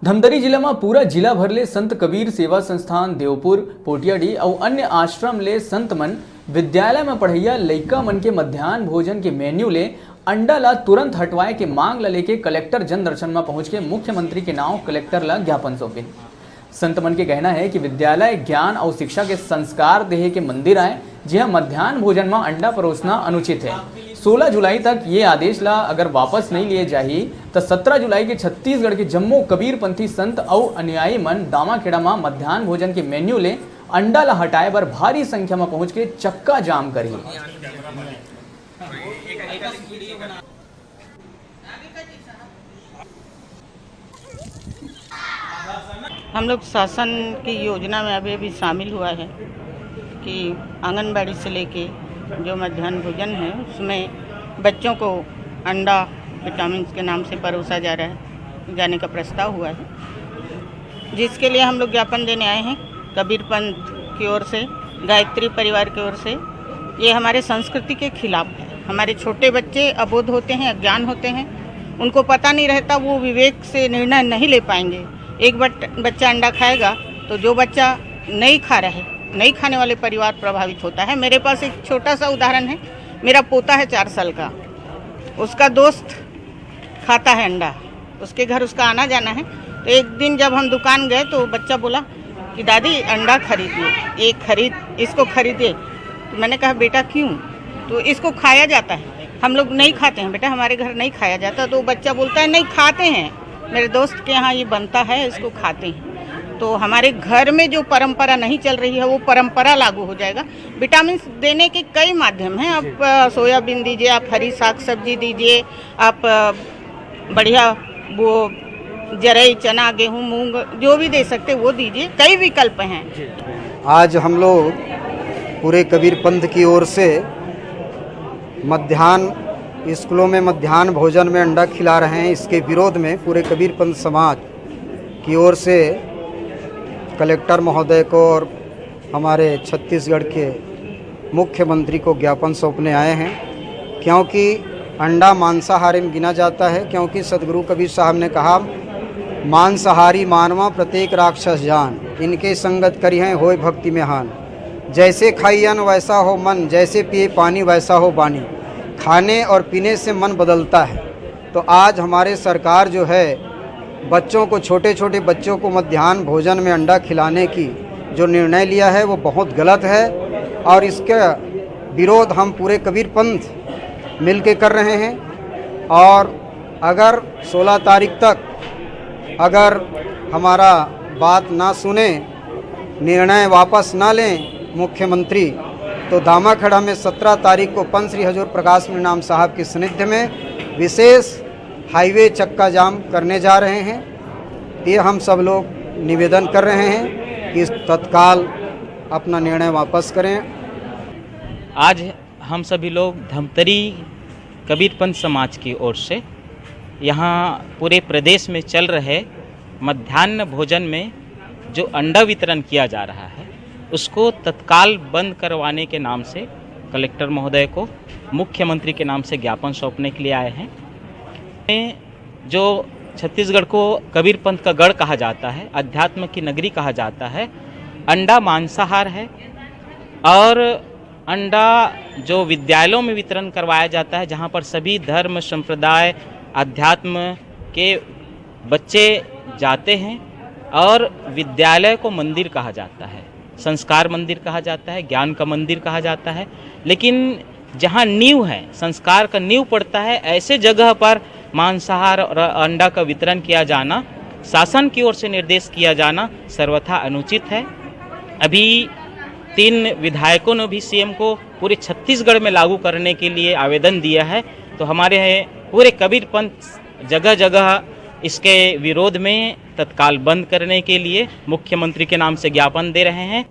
धमतरी जिला में पूरा जिला भर ले संत कबीर सेवा संस्थान देवपुर पोटियाडी और अन्य आश्रम ले संत मन विद्यालय में पढ़ैया लइका मन के मध्याह्न भोजन के मेन्यू ले अंडा ला तुरंत हटवाए के मांग ला लेके कलेक्टर जन दर्शन में पहुंच के मुख्यमंत्री के नाम कलेक्टर ला ज्ञापन सौंपे। संत मन के कहना है कि विद्यालय ज्ञान और शिक्षा के संस्कार देहे के मंदिर आए, जहाँ मध्याह्न भोजन में अंडा परोसना अनुचित है। 16 जुलाई तक ये आदेश ला अगर वापस नहीं लिए जाही तो 17 जुलाई के छत्तीसगढ़ के जम्मू कबीरपंथी संत और अनुयायी मन दामाखेड़ा में मध्याह्न भोजन के मेन्यू ले अंडा ला हटाए पर भारी संख्या में पहुंच के चक्का जाम करी। हम लोग शासन की योजना में अभी शामिल हुआ है कि आंगनबाड़ी से लेके जो मध्याह्न भोजन है उसमें बच्चों को अंडा विटामिन के नाम से परोसा जाने का प्रस्ताव हुआ है, जिसके लिए हम लोग ज्ञापन देने आए हैं कबीरपंथ की ओर से, गायत्री परिवार की ओर से। ये हमारे संस्कृति के खिलाफ है। हमारे छोटे बच्चे अबोध होते हैं, अज्ञान होते हैं, उनको पता नहीं रहता, वो विवेक से निर्णय नहीं ले पाएंगे। एक बच्चा अंडा खाएगा तो जो बच्चा नहीं खा रहा है, नहीं खाने वाले परिवार प्रभावित होता है। मेरे पास एक छोटा सा उदाहरण है। मेरा पोता है 4 साल का, उसका दोस्त खाता है अंडा, उसके घर उसका आना जाना है। तो एक दिन जब हम दुकान गए तो बच्चा बोला कि दादी अंडा खरीदिए, इसको खरीदिए। तो मैंने कहा बेटा क्यों? तो इसको खाया जाता है। हम लोग नहीं खाते हैं बेटा, हमारे घर नहीं खाया जाता। तो बच्चा बोलता है नहीं खाते हैं, मेरे दोस्त के यहाँ ये बनता है, इसको खाते हैं। तो हमारे घर में जो परंपरा नहीं चल रही है वो परंपरा लागू हो जाएगा। विटामिन देने के कई माध्यम हैं। आप सोयाबीन दीजिए, आप हरी साग सब्जी दीजिए, आप बढ़िया वो जरई चना गेहूँ मूंग जो भी दे सकते वो दीजिए, कई विकल्प हैं। आज हम लोग पूरे कबीरपंथ की ओर से मध्याह्न स्कूलों में मध्याह्न भोजन में अंडा खिला रहे हैं। इसके विरोध में पूरे कबीरपंथ समाज की ओर से कलेक्टर महोदय को और हमारे छत्तीसगढ़ के मुख्यमंत्री को ज्ञापन सौंपने आए हैं, क्योंकि अंडा मांसाहारी में गिना जाता है। क्योंकि सदगुरु कबीर साहब ने कहा, मांसाहारी मानवा प्रत्येक राक्षस जान, इनके संगत करी हैं होय भक्ति में हान। जैसे खाई अन्न वैसा हो मन, जैसे पिए पानी वैसा हो बानी। खाने और पीने से मन बदलता है। तो आज हमारे सरकार जो है बच्चों को, छोटे छोटे बच्चों को मध्याह्न भोजन में अंडा खिलाने की जो निर्णय लिया है वो बहुत गलत है, और इसका विरोध हम पूरे कबीरपंथ मिल के कर रहे हैं। और अगर 16 तारीख तक अगर हमारा बात ना सुने, निर्णय वापस ना लें मुख्यमंत्री, तो दामाखेड़ा में 17 तारीख को पंच श्री हजूर प्रकाश मीणाम साहब के सानिध्य में विशेष हाईवे चक्का जाम करने जा रहे हैं। ये हम सब लोग निवेदन कर रहे हैं कि तत्काल अपना निर्णय वापस करें। आज हम सभी लोग धमतरी कबीरपंथ समाज की ओर से यहाँ पूरे प्रदेश में चल रहे मध्याह्न भोजन में जो अंडा वितरण किया जा रहा है उसको तत्काल बंद करवाने के नाम से कलेक्टर महोदय को मुख्यमंत्री के नाम से ज्ञापन सौंपने के लिए आए हैं। जो छत्तीसगढ़ को कबीरपंथ का गढ़ कहा जाता है, अध्यात्म की नगरी कहा जाता है, अंडा मांसाहार है। और अंडा जो विद्यालयों में वितरण करवाया जाता है, जहाँ पर सभी धर्म संप्रदाय अध्यात्म के बच्चे जाते हैं, और विद्यालय को मंदिर कहा जाता है, संस्कार मंदिर कहा जाता है, ज्ञान का मंदिर कहा जाता है। लेकिन जहाँ नींव है, संस्कार का नींव पड़ता है, ऐसे जगह पर मांसाहार और अंडा का वितरण किया जाना, शासन की ओर से निर्देश किया जाना सर्वथा अनुचित है। अभी 3 विधायकों ने भी सीएम को पूरे छत्तीसगढ़ में लागू करने के लिए आवेदन दिया है। तो हमारे पूरे कबीरपंथ जगह जगह इसके विरोध में तत्काल बंद करने के लिए मुख्यमंत्री के नाम से ज्ञापन दे रहे हैं।